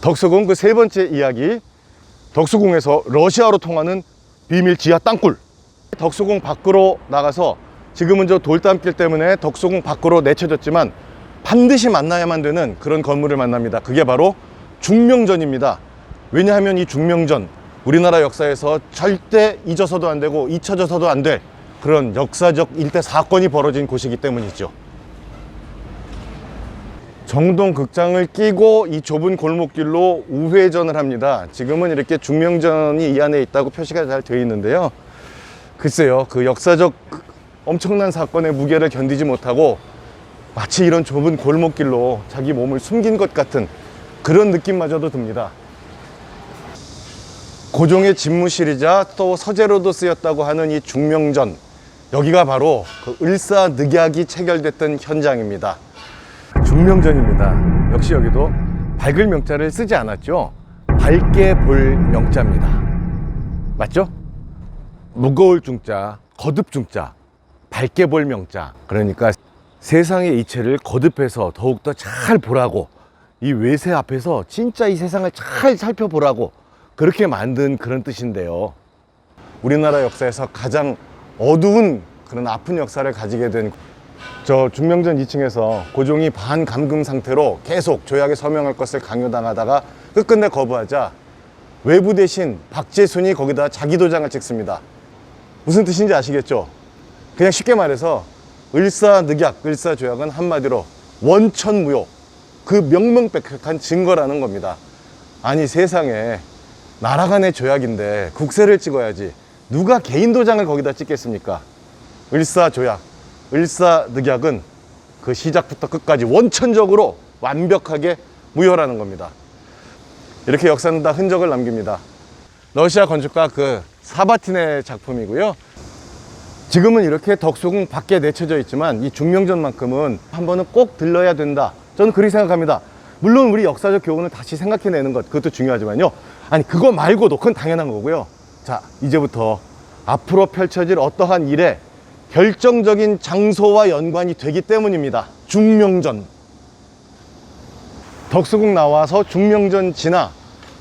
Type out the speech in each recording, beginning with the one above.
덕수궁 그 세 번째 이야기, 덕수궁에서 러시아로 통하는 비밀 지하 땅굴. 덕수궁 밖으로 나가서 지금은 저 돌담길 때문에 덕수궁 밖으로 내쳐졌지만 반드시 만나야만 되는 그런 건물을 만납니다. 그게 바로 중명전입니다. 왜냐하면 이 중명전, 우리나라 역사에서 절대 잊어서도 안 되고 잊혀져서도 안 될 그런 역사적 일대 사건이 벌어진 곳이기 때문이죠. 정동극장을 끼고 이 좁은 골목길로 우회전을 합니다. 지금은 이렇게 중명전이 이 안에 있다고 표시가 잘 되어 있는데요. 글쎄요, 그 역사적 엄청난 사건의 무게를 견디지 못하고 마치 이런 좁은 골목길로 자기 몸을 숨긴 것 같은 그런 느낌마저도 듭니다. 고종의 집무실이자 또 서재로도 쓰였다고 하는 이 중명전, 여기가 바로 그 을사늑약이 체결됐던 현장입니다. 중명전입니다. 역시 여기도 밝을 명자를 쓰지 않았죠. 밝게 볼 명자입니다. 맞죠? 무거울 중자, 거듭 중자, 밝게 볼 명자. 그러니까 세상의 이치를 거듭해서 더욱더 잘 보라고, 이 외세 앞에서 진짜 이 세상을 잘 살펴보라고 그렇게 만든 그런 뜻인데요. 우리나라 역사에서 가장 어두운 그런 아픈 역사를 가지게 된 저 중명전 2층에서 고종이 반감금 상태로 계속 조약에 서명할 것을 강요당하다가 끝끝내 거부하자 외부 대신 박제순이 거기다 자기 도장을 찍습니다. 무슨 뜻인지 아시겠죠? 그냥 쉽게 말해서 을사늑약, 을사조약은 한마디로 원천무효, 그 명명백백한 증거라는 겁니다. 아니 세상에 나라 간의 조약인데 국세를 찍어야지 누가 개인 도장을 거기다 찍겠습니까? 을사조약, 을사늑약은 그 시작부터 끝까지 원천적으로 완벽하게 무효라는 겁니다. 이렇게 역사는 다 흔적을 남깁니다. 러시아 건축가 그 사바틴의 작품이고요. 지금은 이렇게 덕수궁 밖에 내쳐져 있지만 이 중명전만큼은 한 번은 꼭 들러야 된다, 저는 그렇게 생각합니다. 물론 우리 역사적 교훈을 다시 생각해내는 것, 그것도 중요하지만요, 아니 그거 말고도 그건 당연한 거고요. 자, 이제부터 앞으로 펼쳐질 어떠한 일에 결정적인 장소와 연관이 되기 때문입니다. 중명전. 덕수궁 나와서 중명전 지나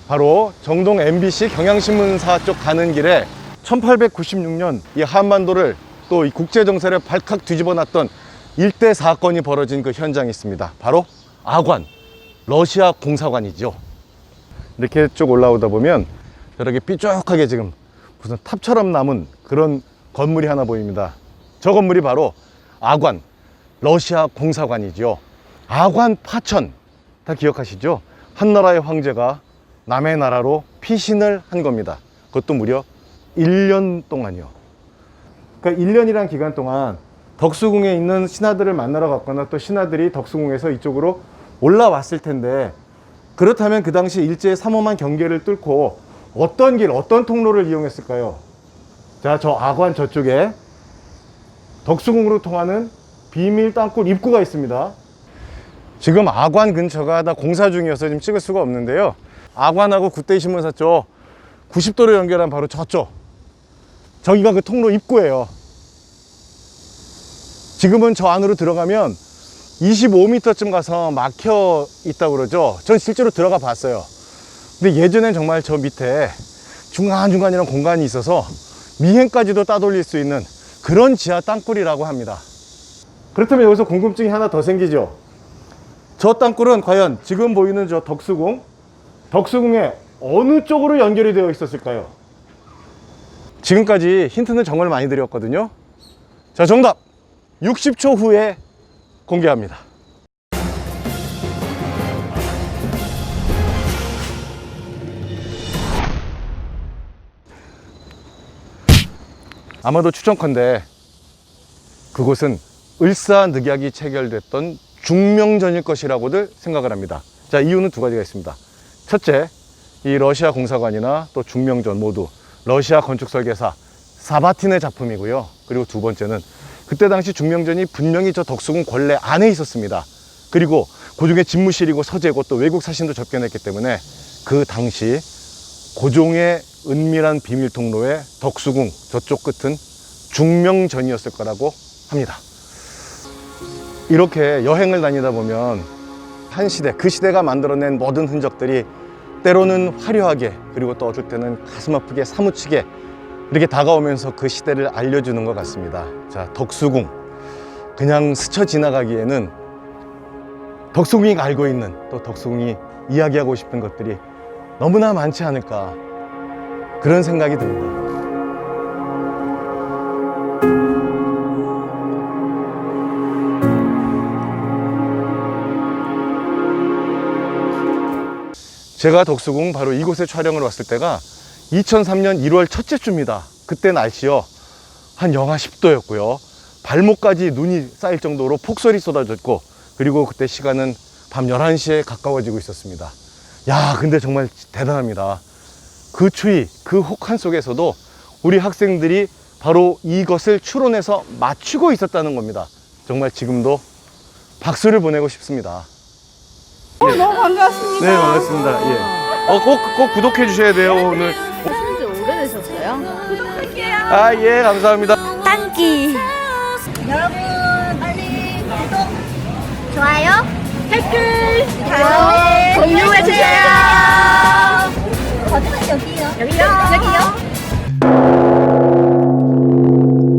바로 정동 MBC 경향신문사 쪽 가는 길에 1896년 이 한반도를 또 이 국제정세를 발칵 뒤집어 놨던 일대 사건이 벌어진 그 현장이 있습니다. 바로 아관, 러시아 공사관이죠. 이렇게 쭉 올라오다 보면 저렇게 삐쭉하게 지금 무슨 탑처럼 남은 그런 건물이 하나 보입니다. 저 건물이 바로 아관, 러시아 공사관이죠. 아관 파천, 다 기억하시죠? 한나라의 황제가 남의 나라로 피신을 한 겁니다. 그것도 무려 1년 동안이요. 그러니까 1년이란 기간 동안 덕수궁에 있는 신하들을 만나러 갔거나 또 신하들이 덕수궁에서 이쪽으로 올라왔을 텐데, 그렇다면 그 당시 일제의 삼엄한 경계를 뚫고 어떤 길, 어떤 통로를 이용했을까요? 자, 저 아관 저쪽에 덕수궁으로 통하는 비밀 땅굴 입구가 있습니다. 지금 아관 근처가 다 공사 중이어서 지금 찍을 수가 없는데요, 아관하고 굿데이신문사 쪽 90도로 연결한 바로 저쪽, 저기가 그 통로 입구예요. 지금은 저 안으로 들어가면 25m쯤 가서 막혀 있다고 그러죠. 전 실제로 들어가 봤어요. 근데 예전엔 정말 저 밑에 중간중간이란 공간이 있어서 미행까지도 따돌릴 수 있는 그런 지하 땅굴이라고 합니다. 그렇다면 여기서 궁금증이 하나 더 생기죠. 저 땅굴은 과연 지금 보이는 저 덕수궁, 덕수궁의 어느 쪽으로 연결이 되어 있었을까요? 지금까지 힌트는 정말 많이 드렸거든요. 자, 정답 60초 후에 공개합니다. 아마도 추정컨대 그곳은 을사늑약이 체결됐던 중명전일 것이라고들 생각을 합니다. 자, 이유는 두 가지가 있습니다. 첫째, 이 러시아 공사관이나 또 중명전 모두 러시아 건축 설계사 사바틴의 작품이고요. 그리고 두 번째는 그때 당시 중명전이 분명히 저 덕수궁 권례 안에 있었습니다. 그리고 고종의 집무실이고 서재고 또 외국 사신도 접견했기 때문에 그 당시 고종의 은밀한 비밀 통로의 덕수궁 저쪽 끝은 중명전이었을 거라고 합니다. 이렇게 여행을 다니다 보면 한 시대, 그 시대가 만들어낸 모든 흔적들이 때로는 화려하게, 그리고 또 어떨 때는 가슴 아프게 사무치게 이렇게 다가오면서 그 시대를 알려주는 것 같습니다. 자, 덕수궁. 그냥 스쳐 지나가기에는 덕수궁이가 알고 있는, 또 덕수궁이 이야기하고 싶은 것들이 너무나 많지 않을까, 그런 생각이 듭니다. 제가 덕수궁 바로 이곳에 촬영을 왔을 때가 2003년 1월 첫째 주입니다. 그때 날씨요, 한 영하 10도였고요. 발목까지 눈이 쌓일 정도로 폭설이 쏟아졌고, 그리고 그때 시간은 밤 11시에 가까워지고 있었습니다. 야, 근데 정말 대단합니다. 그 추위, 그 혹한 속에서도 우리 학생들이 바로 이것을 추론해서 맞추고 있었다는 겁니다. 정말 지금도 박수를 보내고 싶습니다. 너무 반갑습니다. 네, 반갑습니다. 예. 꼭 구독해 주셔야 돼요, 오늘. 하신 지 오래되셨어요? 구독할게요. 아, 예, 감사합니다. 땅기. 여러분 빨리 구독, 좋아요, 댓글, 공유해주세요.